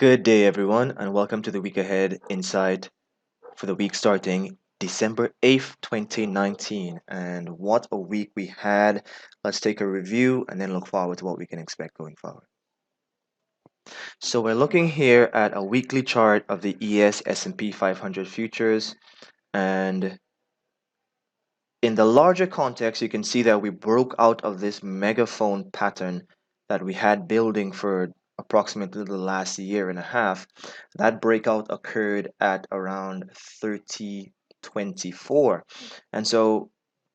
Good day, everyone, and welcome to the Week Ahead Insight for the week starting December 8th, 2019. And what a week we had. Let's take a review and then look forward to what we can expect going forward. So we're looking here at a weekly chart of the ES S&P 500 futures, and in the larger context, you can see that we broke out of this megaphone pattern that we had building for approximately the last year and a half. That breakout occurred at around 3024. And so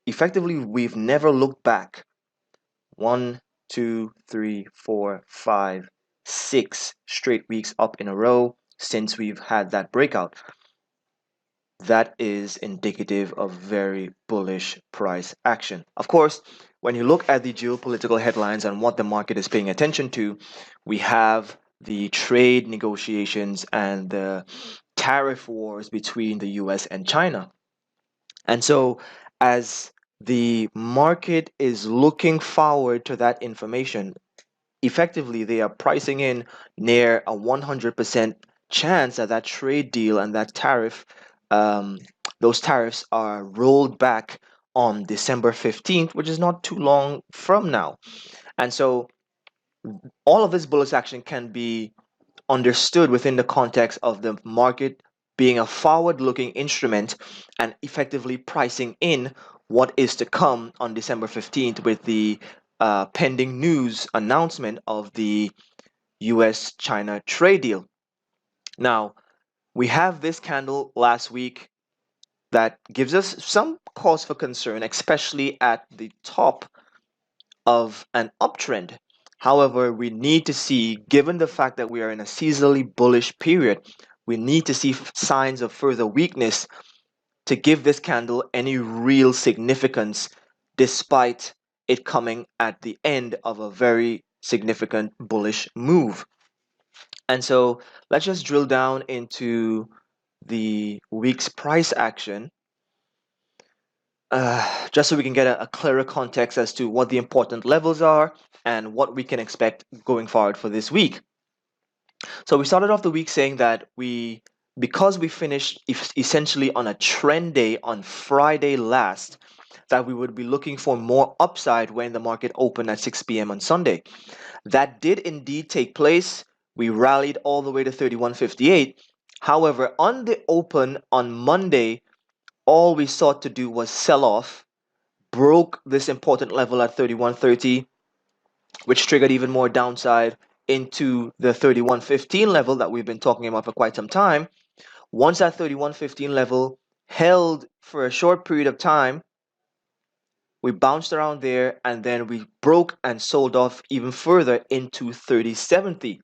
effectively, we've never looked back. 1, 2, 3, 4, 5, 6 straight weeks up in a row since we've had that breakout. That is indicative of very bullish price action. Of course, when you look at the geopolitical headlines and what the market is paying attention to, we have the trade negotiations and the tariff wars between the US and China. And so, as the market is looking forward to that information, effectively they are pricing in near a 100% chance that that trade deal and that tariff, um, those tariffs are rolled back on December 15th, which is not too long from now. And so all of this bullish action can be understood within the context of the market being a forward-looking instrument and effectively pricing in what is to come on December 15th with the pending news announcement of the US-China trade deal. Now, we have this candle last week that gives us some cause for concern, especially at the top of an uptrend. However, we need to see, given the fact that we are in a seasonally bullish period, we need to see signs of further weakness to give this candle any real significance, despite it coming at the end of a very significant bullish move. And so let's just drill down into the week's price action, just so we can get a clearer context as to what the important levels are and what we can expect going forward for this week. So we started off the week saying that because we finished essentially on a trend day on Friday last, that we would be looking for more upside when the market opened at 6 p.m. on Sunday. That did indeed take place. We rallied all the way to 31.58. However, on the open on Monday, all we sought to do was sell off, broke this important level at 31.30, which triggered even more downside into the 31.15 level that we've been talking about for quite some time. Once that 31.15 level held for a short period of time, we bounced around there and then we broke and sold off even further into 30.70.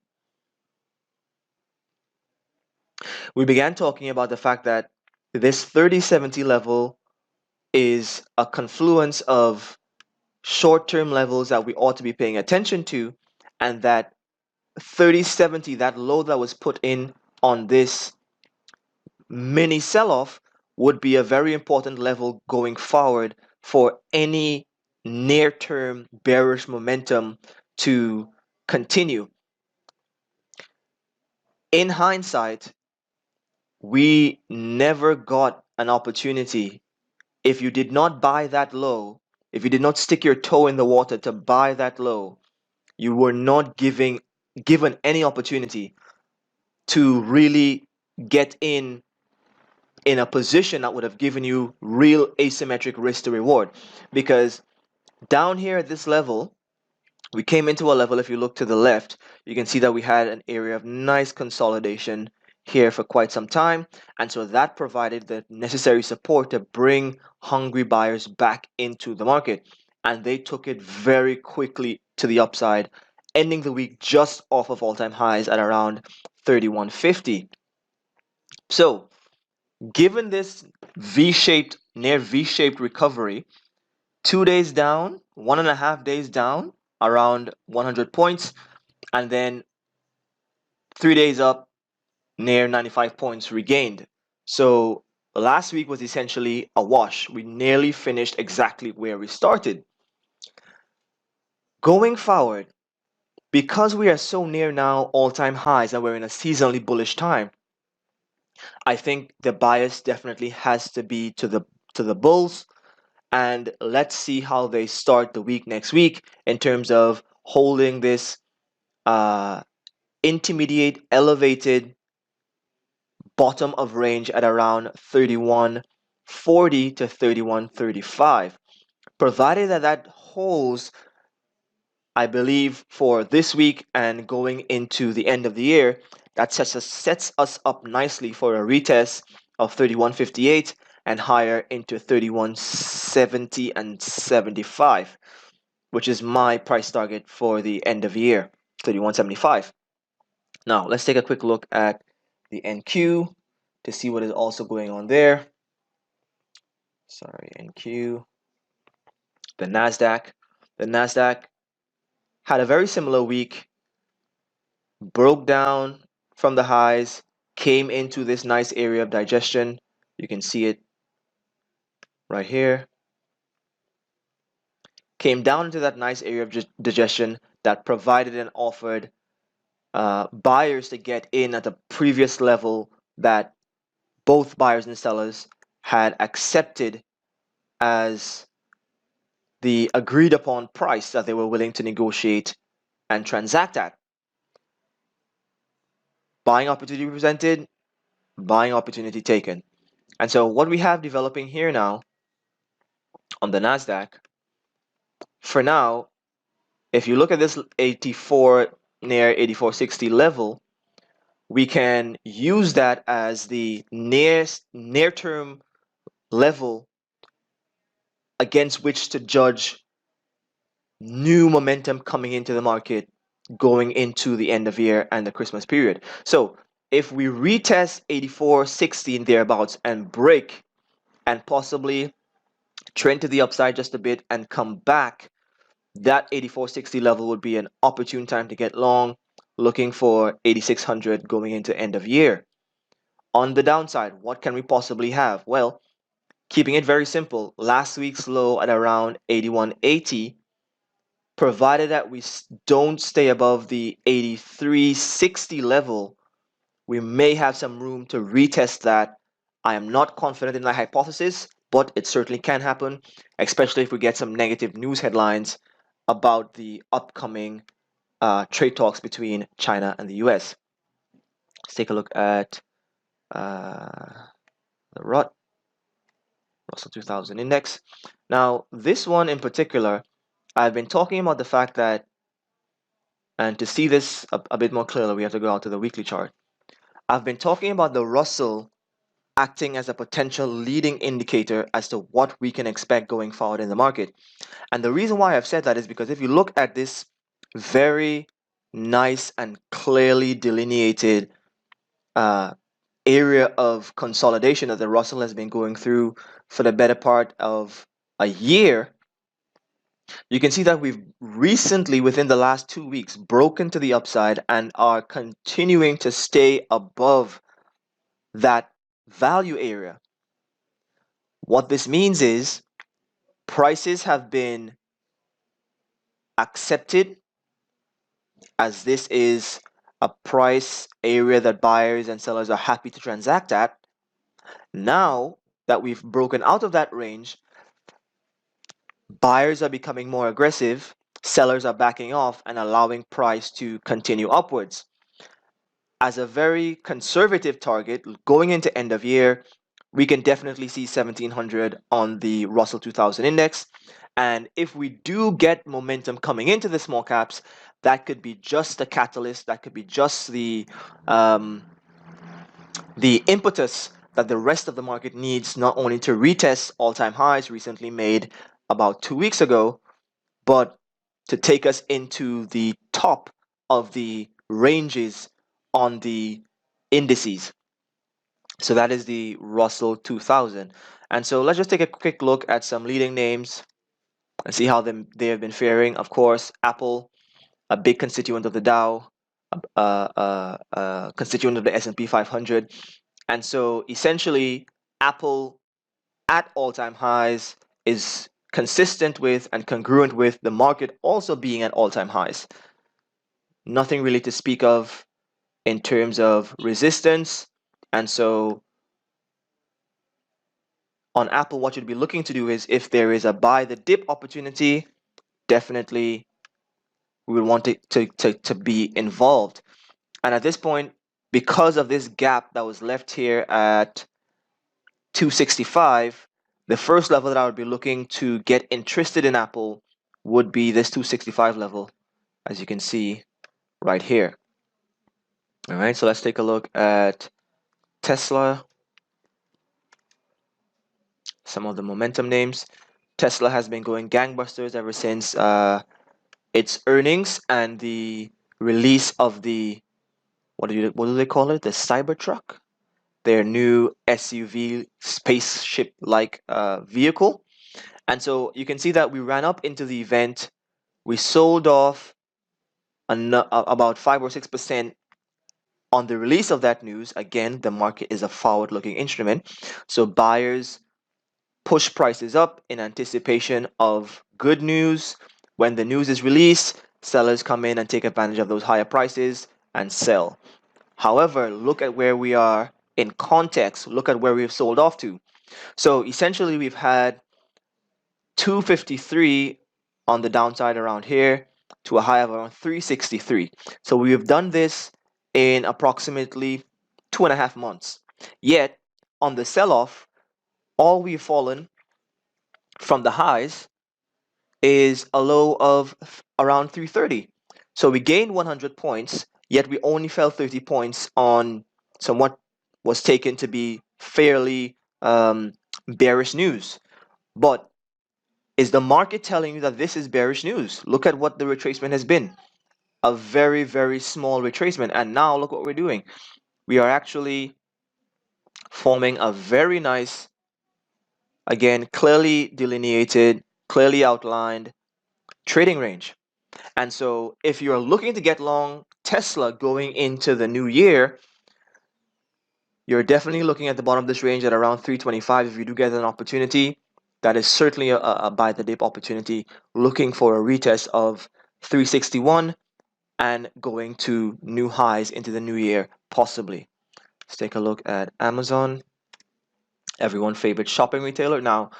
We began talking about the fact that this 30.70 level is a confluence of short-term levels that we ought to be paying attention to, and that 30.70, that low that was put in on this mini sell-off, would be a very important level going forward for any near-term bearish momentum to continue. In hindsight, we never got an opportunity. If you did not buy that low, if you did not stick your toe in the water to buy that low, you were not given any opportunity to really get in a position that would have given you real asymmetric risk to reward. Because down here at this level, we came into a level, if you look to the left, you can see that we had an area of nice consolidation here for quite some time. And so that provided the necessary support to bring hungry buyers back into the market. And they took it very quickly to the upside, ending the week just off of all-time highs at around 31.50. So given this near V-shaped recovery, 2 days down, 1.5 days down, around 100 points, and then 3 days up, near 95 points regained. So last week was essentially a wash. We nearly finished exactly where we started. Going forward, Because we are so near now all-time highs and we're in a seasonally bullish time, I think the bias definitely has to be to the bulls. And let's see how they start the week next week in terms of holding this uh, intermediate elevated bottom of range at around 31.40 to 31.35. Provided that that holds, I believe for this week and going into the end of the year, that sets us up nicely for a retest of 31.58 and higher into 31.70 and 75, which is my price target for the end of the year, 31.75. Now, let's take a quick look at the NQ to see what is also going on there. Sorry, NQ. The Nasdaq. The Nasdaq had a very similar week, broke down from the highs, came into this nice area of digestion. You can see it right here. Came down into that nice area of digestion that provided and offered buyers to get in at the previous level that both buyers and sellers had accepted as the agreed upon price that they were willing to negotiate and transact at. Buying opportunity presented, buying opportunity taken. And so what we have developing here now on the Nasdaq, for now, if you look at this 84 near 84.60 level, we can use that as the near-term level against which to judge new momentum coming into the market going into the end of year and the Christmas period. So if we retest 84.60 and thereabouts and break and possibly trend to the upside just a bit and come back, that 84.60 level would be an opportune time to get long, looking for 8600 going into end of year. On the downside, what can we possibly have? Well, keeping it very simple, last week's low at around 81.80, provided that we don't stay above the 83.60 level, we may have some room to retest that. I am not confident in that hypothesis, but it certainly can happen, especially if we get some negative news headlines about the upcoming trade talks between China and the US. Let's take a look at the Russell 2000 index. Now, this one in particular, I've been talking about the fact that, and to see this a bit more clearly, we have to go out to the weekly chart. I've been talking about the Russell acting as a potential leading indicator as to what we can expect going forward in the market. And the reason why I've said that is because if you look at this very nice and clearly delineated area of consolidation that the Russell has been going through for the better part of a year, you can see that we've recently, within the last 2 weeks, broken to the upside and are continuing to stay above that value area. What this means is prices have been accepted as this is a price area that buyers and sellers are happy to transact at. Now that we've broken out of that range, buyers are becoming more aggressive, sellers are backing off and allowing price to continue upwards. As a very conservative target going into end of year, we can definitely see 1700 on the Russell 2000 index. And if we do get momentum coming into the small caps, that could be just a catalyst, that could be just the impetus that the rest of the market needs, not only to retest all-time highs recently made about 2 weeks ago, but to take us into the top of the ranges on the indices. So that is the Russell 2000. And so let's just take a quick look at some leading names and see how they have been faring. Of course, Apple, a big constituent of the Dow, a constituent of the S&P 500. And so essentially, Apple at all-time highs is consistent with and congruent with the market also being at all-time highs. nothing really to speak of in terms of resistance. And so on Apple, what you'd be looking to do is if there is a buy the dip opportunity, definitely we would want it to be involved. And at this point, because of this gap that was left here at 265, the first level that I would be looking to get interested in Apple would be this 265 level, as you can see right here. All right, so let's take a look at Tesla, some of the momentum names. Tesla has been going gangbusters ever since its earnings and the release of the what do they call it? The Cybertruck, their new SUV spaceship-like vehicle. And so you can see that we ran up into the event, we sold off about 5 or 6% on the release of that news. Again, the market is a forward-looking instrument, so buyers push prices up in anticipation of good news. When the news is released, sellers come in and take advantage of those higher prices and sell. However, look at where we are in context. Look at where we've sold off to. So essentially, we've had 253 on the downside around here to a high of around 363. So we've done this in approximately 2.5 months. Yet, on the sell-off, all we've fallen from the highs is a low of around 330. So we gained 100 points, yet we only fell 30 points on somewhat was taken to be fairly bearish news. But is the market telling you that this is bearish news? Look at what the retracement has been. A very, very small retracement. And now look what we're doing. We are actually forming a very nice, again, clearly delineated, clearly outlined trading range. And so if you're looking to get long Tesla going into the new year, you're definitely looking at the bottom of this range at around 325. If you do get an opportunity, that is certainly a buy the dip opportunity, looking for a retest of 361 and going to new highs into the new year, possibly. Let's take a look at Amazon, everyone's favorite shopping retailer. Now,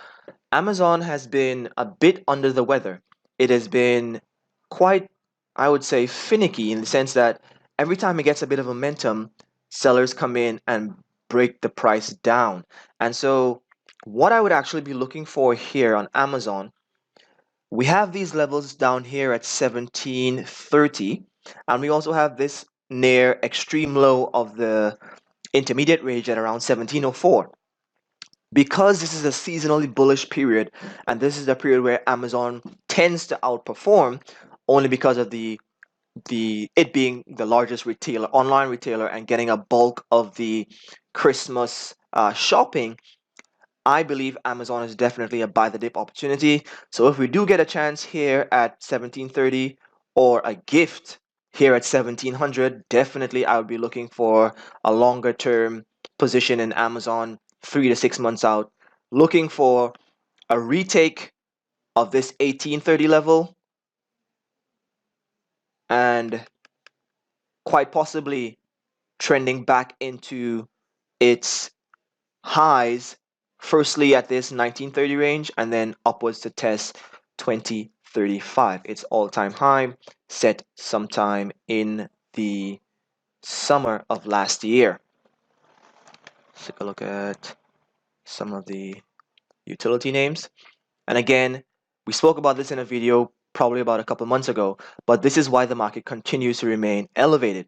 Amazon has been a bit under the weather. It has been quite, I would say, finicky in the sense that every time it gets a bit of momentum, sellers come in and break the price down. And so, what I would actually be looking for here on Amazon, we have these levels down here at 1730, and we also have this near extreme low of the intermediate range at around 1704. Because this is a seasonally bullish period, and this is the period where Amazon tends to outperform, only because of it being the largest retailer, online retailer, and getting a bulk of the Christmas shopping. I believe Amazon is definitely a buy the dip opportunity. So if we do get a chance here at 1730 or a gift here at 1700, definitely I would be looking for a longer term position in Amazon, 3 to 6 months out, looking for a retake of this 1830 level and quite possibly trending back into its highs, firstly at this 1930 range and then upwards to test 2035. Its all-time high set sometime in the summer of last year. Let's take a look at some of the utility names. And again, we spoke about this in a video probably about a couple months ago, but this is why the market continues to remain elevated,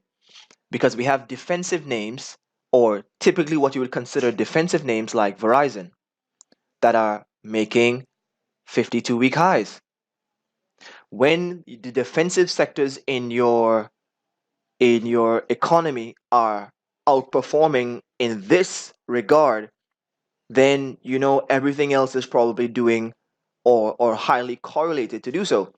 because we have defensive names, or typically what you would consider defensive names like Verizon, that are making 52-week highs. When the defensive sectors in your economy are outperforming in this regard, then you know everything else is probably doing or highly correlated to do so.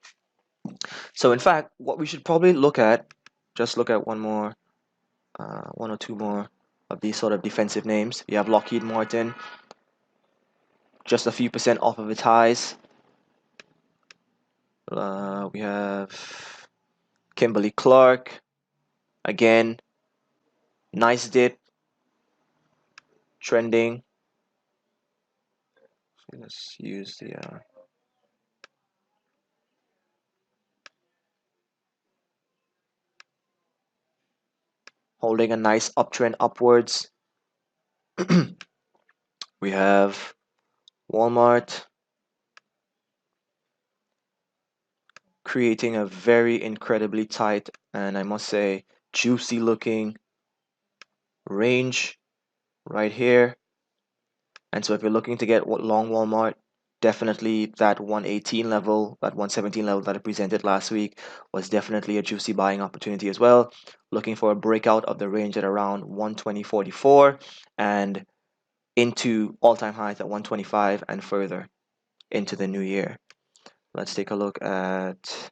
So in fact, what we should probably look at, just look at one or two more of these sort of defensive names. You have Lockheed Martin, just a few percent off of its highs. We have Kimberly Clark, again, nice dip, trending. Let's use the holding a nice uptrend upwards. We have Walmart creating a very incredibly tight and I must say juicy looking range right here. And so if you're looking to get long Walmart, definitely that 118 level, that 117 level that I presented last week was definitely a juicy buying opportunity as well. Looking for a breakout of the range at around 120.44 and into all-time highs at 125 and further into the new year. Let's take a look at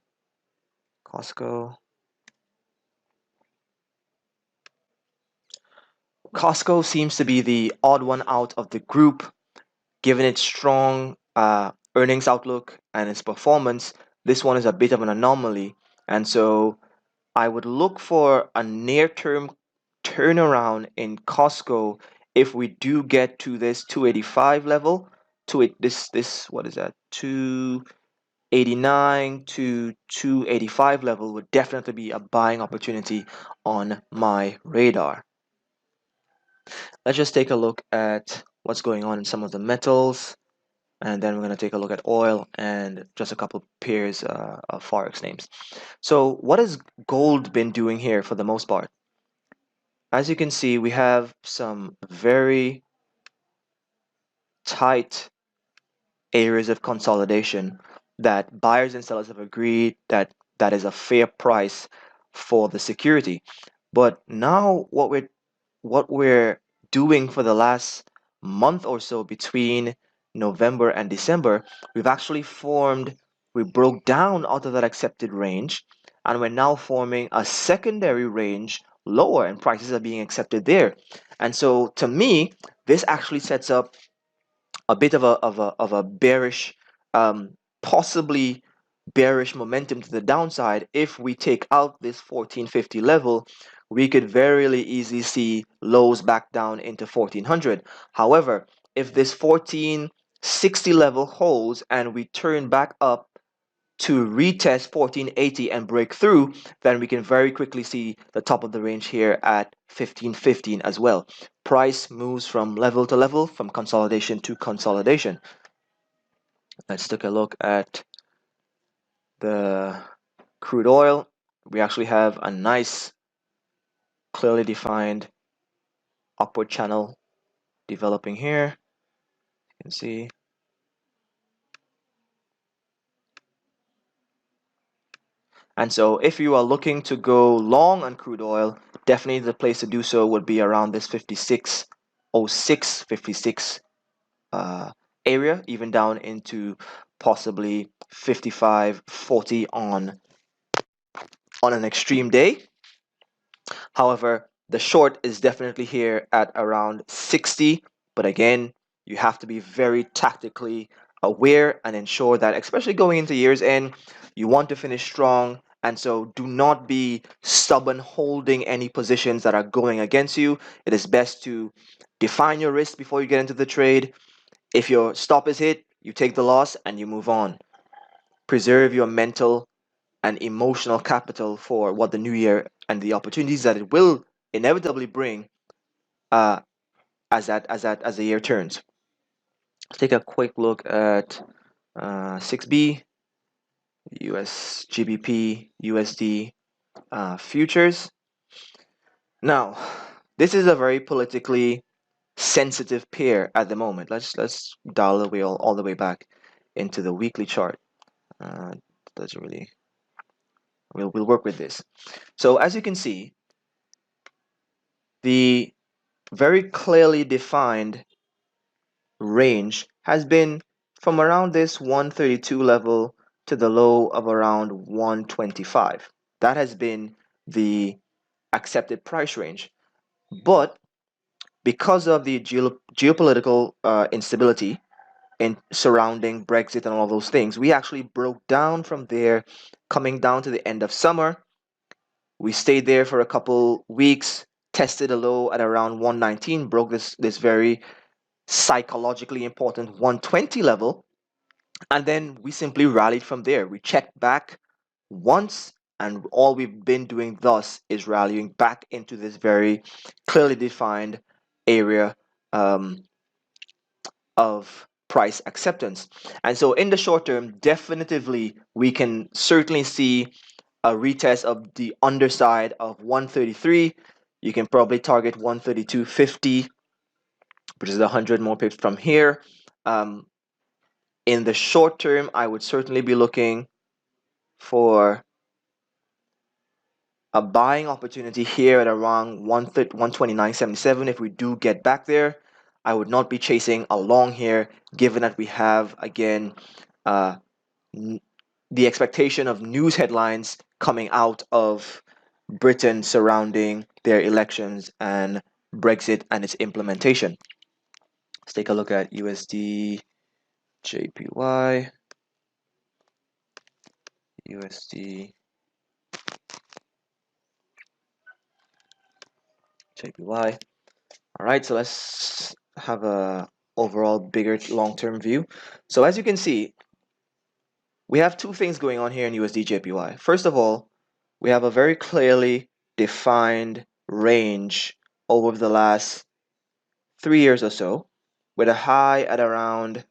Costco. Costco seems to be the odd one out of the group, given its strong earnings outlook and its performance. This one is a bit of an anomaly, and so I would look for a near-term turnaround in Costco if we do get to this 285 level. To it, this what is that? 289 to 285 level would definitely be a buying opportunity on my radar. Let's just take a look at what's going on in some of the metals, and then we're going to take a look at oil and just a couple pairs of forex names. So what has gold been doing here for the most part? As you can see, we have some very tight areas of consolidation that buyers and sellers have agreed that that is a fair price for the security. But now what we're doing for the last month or so between November and December, we've actually we broke down out of that accepted range, and we're now forming a secondary range lower, and prices are being accepted there. And so to me, this actually sets up a bit of a bearish, possibly bearish momentum to the downside. If we take out this 1450 level, we could very easily see lows back down into 1400. However, if this 1460 level holds and we turn back up to retest 1480 and break through, then we can very quickly see the top of the range here at 1515 as well. Price moves from level to level, from consolidation to consolidation. Let's take a look at the crude oil. We actually have a nice, clearly defined upward channel developing here. You can see. And so if you are looking to go long on crude oil, definitely the place to do so would be around this 5606, 56 area, even down into possibly 5540 on an extreme day. However, the short is definitely here at around 60, but again, you have to be very tactically aware and ensure that, especially going into year's end, you want to finish strong. And so do not be stubborn holding any positions that are going against you. It is best to define your risk before you get into the trade. If your stop is hit, you take the loss and you move on. Preserve your mental and emotional capital for what the new year and the opportunities that it will inevitably bring as the year turns. Let's take a quick look at 6B, US GBP USD futures. Now, this is a very politically sensitive pair at the moment. Let's dial the wheel all the way back into the weekly chart. Doesn't really. We'll work with this. So as you can see, the very clearly defined range has been from around this 132 level to the low of around 125. That has been the accepted price range. But because of the geopolitical instability in surrounding Brexit and all those things, we actually broke down from there, coming down to the end of summer. We stayed there for a couple weeks, tested a low at around 119, broke this very psychologically important 120 level, and then we simply rallied from there. We checked back once, and all we've been doing thus is rallying back into this very clearly defined area of price acceptance. And so in the short term, definitively we can certainly see a retest of the underside of 133. You can probably target 132.50, which is 100 more pips from here. In the short term, I would certainly be looking for a buying opportunity here at around 129.77. If we do get back there, I would not be chasing along here, given that we have, again, uh, the expectation of news headlines coming out of Britain surrounding their elections and Brexit and its implementation. Let's take a look at USD JPY, USD JPY. All right, so let's have a overall bigger long-term view. So as you can see, we have two things going on here in USDJPY. First of all, we have a very clearly defined range over the last 3 years or so, with a high at around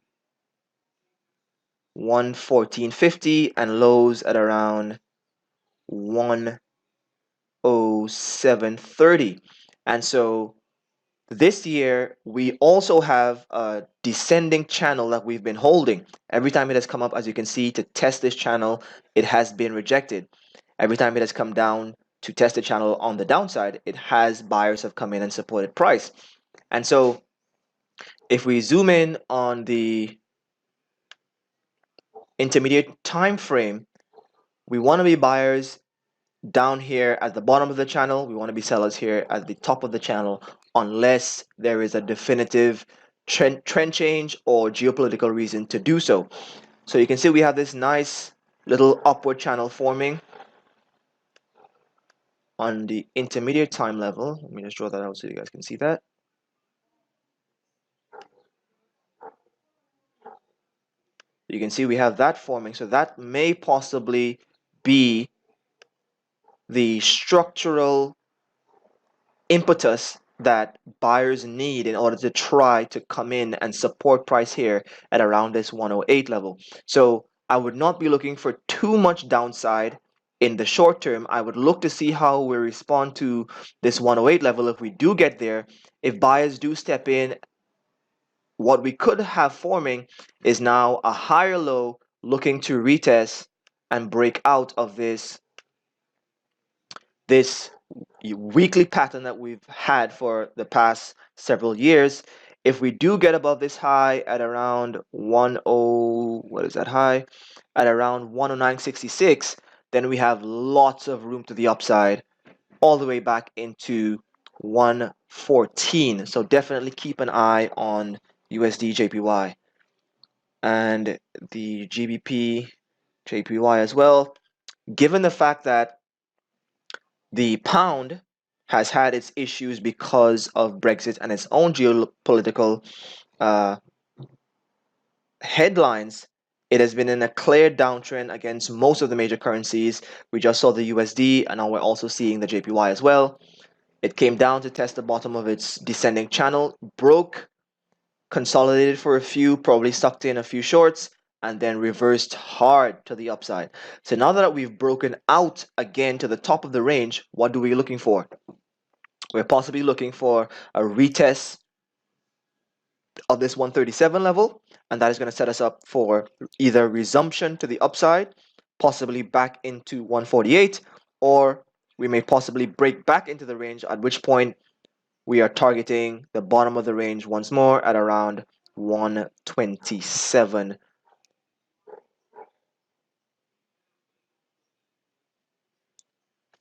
114.50 and lows at around 107.30. And so this year, we also have a descending channel that we've been holding. Every time it has come up, as you can see, to test this channel, it has been rejected. Every time it has come down to test the channel on the downside, it has buyers have come in and supported price. And so if we zoom in on the intermediate time frame, we want to be buyers down here at the bottom of the channel. We want to be sellers here at the top of the channel, unless there is a definitive trend change or geopolitical reason to do so. So you can see we have this nice little upward channel forming on the intermediate time level. Let me just draw that out so you guys can see that. You can see we have that forming, so that may possibly be the structural impetus that buyers need in order to try to come in and support price here at around this 108 level. So I would not be looking for too much downside in the short term. I would look to see how we respond to this 108 level if we do get there. If buyers do step in, what we could have forming is now a higher low looking to retest and break out of this weekly pattern that we've had for the past several years. If we do get above this high at around 10, what is that high? At around 109.66, then we have lots of room to the upside all the way back into 114. So definitely keep an eye on USD JPY and the GBP JPY as well. Given the fact that the pound has had its issues because of Brexit and its own geopolitical uh, headlines, it has been in a clear downtrend against most of the major currencies. We just saw the USD, and now we're also seeing the JPY as well. It came down to test the bottom of its descending channel, broke, consolidated for a few, probably sucked in a few shorts, and then reversed hard to the upside. So now that we've broken out again to the top of the range, what are we looking for? We're possibly looking for a retest of this 137 level, and that is going to set us up for either resumption to the upside, possibly back into 148, or we may possibly break back into the range, at which point we are targeting the bottom of the range once more at around 127.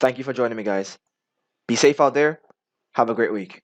Thank you for joining me, guys. Be safe out there. Have a great week.